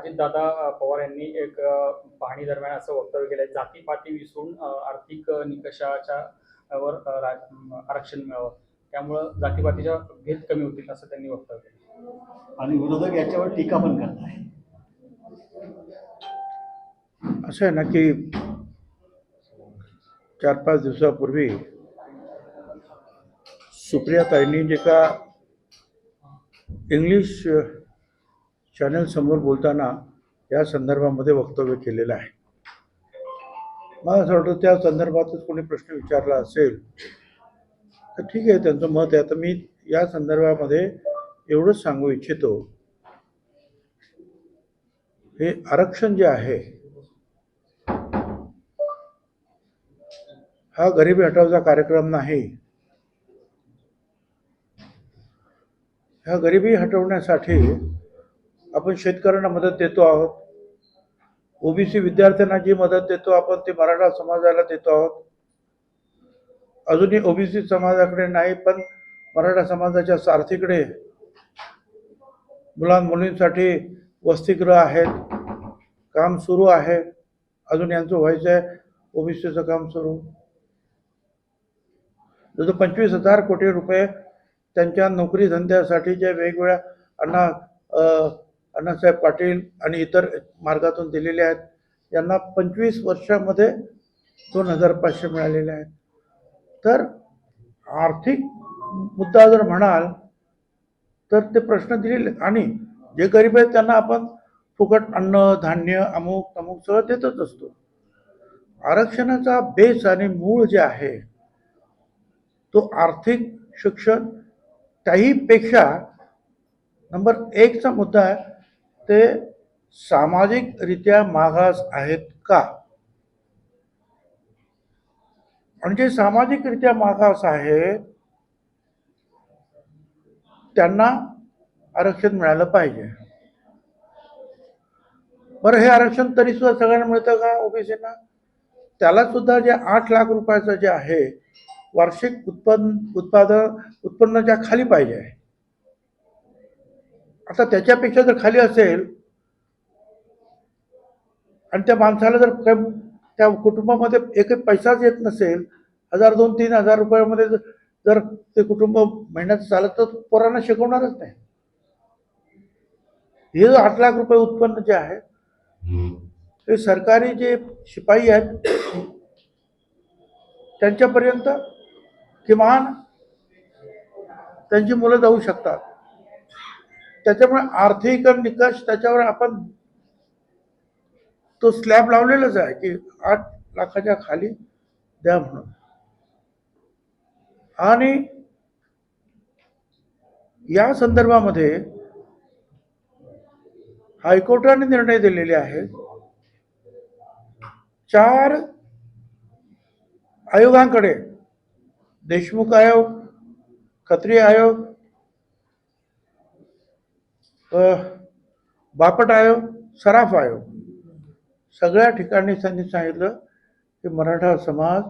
अजितदादा पवार यांनी एक पाहणी दरम्यान असं वक्तव्य केलंय, जातीपाती विसरून आर्थिक निकषाच्या वर आरक्षण मिळावं, त्यामुळं जातीपातीच्या भेद कमी होतील असं त्यांनी वक्तव्य केलं. आणि विरोधक याच्यावर टीका पण करत आहे. असं आहे ना की 4-5 दिवसापूर्वी सुप्रियाताईंनी जे का इंग्लिश चॅनल समोर बोलताना या संदर्भामध्ये वक्तव्य केलेलं आहे. मला असं वाटतं त्या संदर्भातच कोणी प्रश्न विचारला असेल तर ठीक आहे, त्यांचं मत आहे. आता मी या संदर्भामध्ये एवढंच सांगू इच्छितो, हे आरक्षण जे आहे हा गरिबी हटवचा कार्यक्रम नाही. ह्या गरिबी हटवण्यासाठी आपण शेतकऱ्यांना मदत देतो आहोत, ओबीसी विद्यार्थ्यांना जी मदत देतो आपण ती मराठा समाजाला देतो आहोत. अजूनही ओबीसी समाजाकडे नाही, पण मराठा समाजाच्या सारथीकडे मुलांमुलींसाठी वसतिगृह आहेत, काम सुरू आहे. अजून यांचं व्हायचं आहे ओबीसीचं काम सुरू. जवळ 25,000 कोटी रुपये त्यांच्या नोकरी धंद्यासाठी जे वेगवेगळ्या अण्णासाहेब पाटील आणि इतर मार्गातून दिलेले आहेत, यांना 25 वर्षामध्ये 2,500 मिळालेले आहेत. तर आर्थिक मुद्दा जर म्हणाल तर ते प्रश्न दिलेले, आणि जे गरीब आहेत त्यांना आपण फुकट अन्न धान्य अमुक तमुक सगळं देतच असतो. आरक्षणाचा बेस आणि मूळ जे आहे तो आर्थिक शिक्षण, त्याहीपेक्षा नंबर 1चा मुद्दा आहे ते सामाजिकरित्या मागास आहेत का. आणि जे सामाजिकरित्या मागास आहेत त्यांना आरक्षण मिळालं पाहिजे. बरं, हे आरक्षण तरी सुद्धा सगळ्यांना मिळतं का ओबीसीना? त्याला सुद्धा जे 8 लाख रुपयाचं जे आहे वार्षिक उत्पन्नाच्या खाली पाहिजे आहे. आता त्याच्यापेक्षा जर खाली असेल आणि त्या माणसाला जर त्या कुटुंबामध्ये एकही पैसाच येत नसेल, 1,000, 2,000, 3,000 रुपयामध्ये जर ते कुटुंब महिन्याचं चालत तर पोरांना शिकवणारच नाही. हे जो 8 लाख रुपये उत्पन्न जे आहे ते सरकारी जे शिपाई आहेत त्यांच्यापर्यंत किमान त्यांची मुलं जाऊ शकतात. त्याच्यामुळे आर्थिक निकष त्याच्यावर आपण तो स्लॅब लावलेलाच आहे की 8 लाखाच्या खाली द्या म्हणून. आणि या संदर्भामध्ये हायकोर्टाने निर्णय दिलेले आहेत. 4 आयोगांकडे, देशमुख आयोग, खत्री आयोग, बापट आयोग, सराफ आयोग, सगळ्या ठिकाणी त्यांनी सांगितलं की मराठा समाज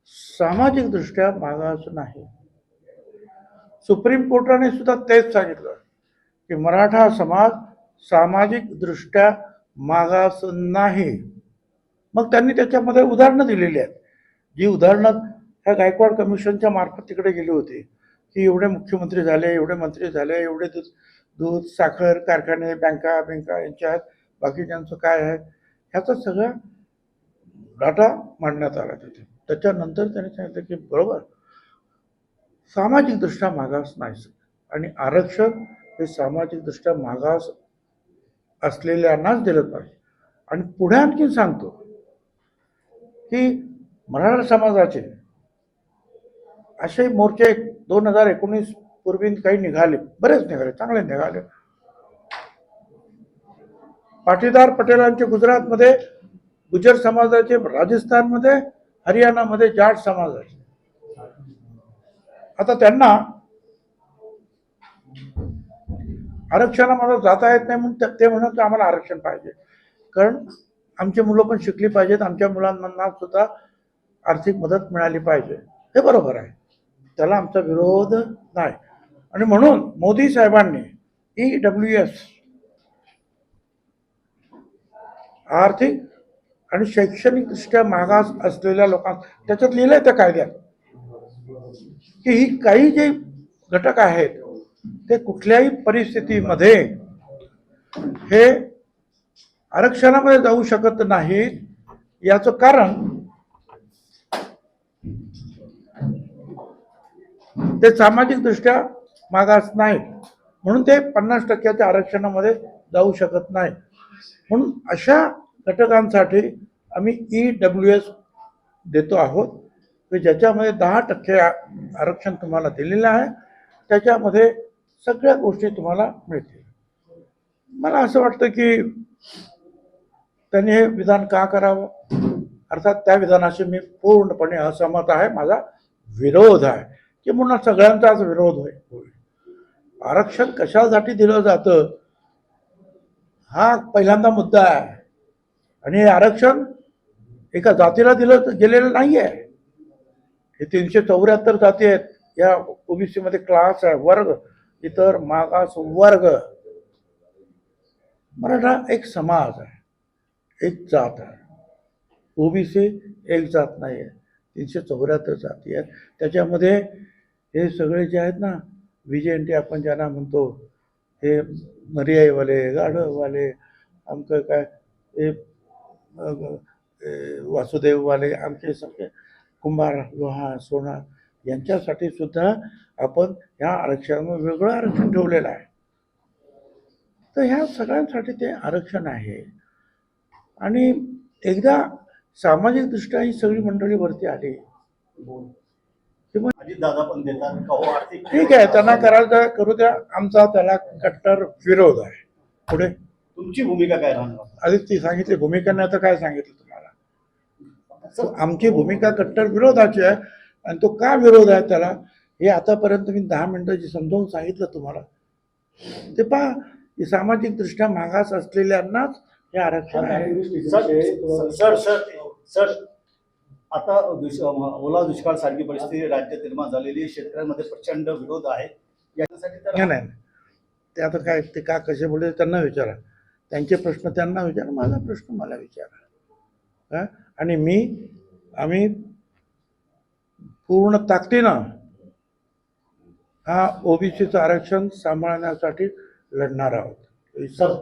सामाजिक दृष्ट्या मागास नाही. सुप्रीम कोर्टाने सुद्धा तेच सांगितलं की मराठा समाज सामाजिक दृष्ट्या मागास नाही. मग त्यांनी त्याच्यामध्ये उदाहरणं दिलेली आहेत, जी उदाहरणं ह्या गायकवाड कमिशनच्या मार्फत तिकडे गेली होती की एवढे मुख्यमंत्री झाले, एवढे मंत्री झाले, एवढे दूध साखर कारखाने, बँका यांच्या आहेत, बाकीच्यांचं काय आहे ह्याचा सगळा डाटा मांडण्यात आला तिथे. त्याच्यानंतर त्यांनी सांगितलं की बरोबर सामाजिकदृष्ट्या मागास नाही, आणि आरक्षण हे सामाजिकदृष्ट्या मागास असलेल्यांनाच दिलं पाहिजे. आणि पुढे आणखी सांगतो की मराठा समाजाचे असे मोर्चे 2019 पूर्वी काही निघाले, बरेच निघाले, चांगले निघाले. पाटीदार पटेलांचे गुजरातमध्ये, गुजर समाजाचे राजस्थानमध्ये, हरियाणामध्ये जाट समाजाचे. आता त्यांना आरक्षणामध्ये जाता येत नाही म्हणून ते म्हणत आम्हाला आरक्षण पाहिजे, कारण आमची मुलं पण शिकली पाहिजेत, आमच्या मुलांना सुद्धा आर्थिक मदत मिळाली पाहिजे. हे बरोबर आहे, त्याला आमचा विरोध नाही. आणि म्हणून मोदी साहेबांनी EWS आर्थिक आणि शैक्षणिकदृष्ट्या मागास असलेल्या लोकांना, त्याच्यात लिहिलंय त्या कायद्यात की ही काही जे घटक आहेत ते कुठल्याही परिस्थितीमध्ये हे आरक्षणामध्ये जाऊ शकत नाहीत. याचं कारण ते सामाजिक दृष्ट्या मागास नाहीत, म्हणून ते 50% आरक्षणामध्ये जाऊ शकत नाही. म्हणून अशा घटकांसाठी आम्ही EWS देतो आहोत की ज्याच्यामध्ये 10% आरक्षण तुम्हाला दिलेलं आहे, त्याच्यामध्ये सगळ्या गोष्टी तुम्हाला मिळतील. मला असं वाटतं की त्यांनी हे विधान का करावं, अर्थात त्या विधानाशी मी पूर्णपणे असहमत आहे, माझा विरोध आहे की पुन्हा सगळ्यांचाच विरोध होईल. आरक्षण कशासाठी दिलं जातं हा पहिल्यांदा मुद्दा आहे, आणि हे आरक्षण एका जातीला दिलं गेलेलं नाही आहे. हे 374 जाती आहेत, या ओबीसी मध्ये क्लास आहे, वर्ग, इतर मागास वर्ग. मराठा एक समाज आहे, एक जात आहे. ओबीसी एक जात नाही आहे, 374 जाती आहेत. त्याच्यामध्ये हे सगळे जे आहेत ना, व्हीजेएनटी आपण ज्यांना म्हणतो, हे मर्याईवाले, गाढववाले, आमचं काय हे वासुदेववाले, आमचे सगळे कुंभार, लोहार, सोनार, यांच्यासाठी सुद्धा आपण ह्या आरक्षणामध्ये वेगळं आरक्षण ठेवलेलं आहे. तर ह्या सगळ्यांसाठी ते आरक्षण आहे. आणि एकदा सामाजिकदृष्ट्या ही सगळी मंडळी वरती आली, दादा पण देतात का हो आर्थिक? ठीक आहे, त्यांना करायचं करू द्या, आमचा त्याला कट्टर विरोध आहे. पुढे तुमची भूमिका काय राहणार? आधीच ती सांगितली भूमिका, नाही तर काय सांगितलं तुम्हाला. आमची भूमिका कट्टर विरोधाची आहे, आणि तो का विरोध आहे त्याला हे आतापर्यंत मी 10 मिनिटं समजावून सांगितलं तुम्हाला. ते पहा, की सामाजिकदृष्ट्या मागास असलेल्यांनाच हे आरक्षण आहे. सर सर सर आता ओला दुष्काळ सारखी परिस्थिती राज्यात निर्माण झालेली, शेतकऱ्यांमध्ये प्रचंड विरोध आहे. याच्यासाठी तर नाही, ते आता काय, ते का कसे बोलले त्यांना विचारा, त्यांचे प्रश्न त्यांना विचारा, माझा प्रश्न मला विचारा. आणि आम्ही पूर्ण ताकदीनं हा ओबीसीचं आरक्षण सांभाळण्यासाठी लढणार आहोत. सर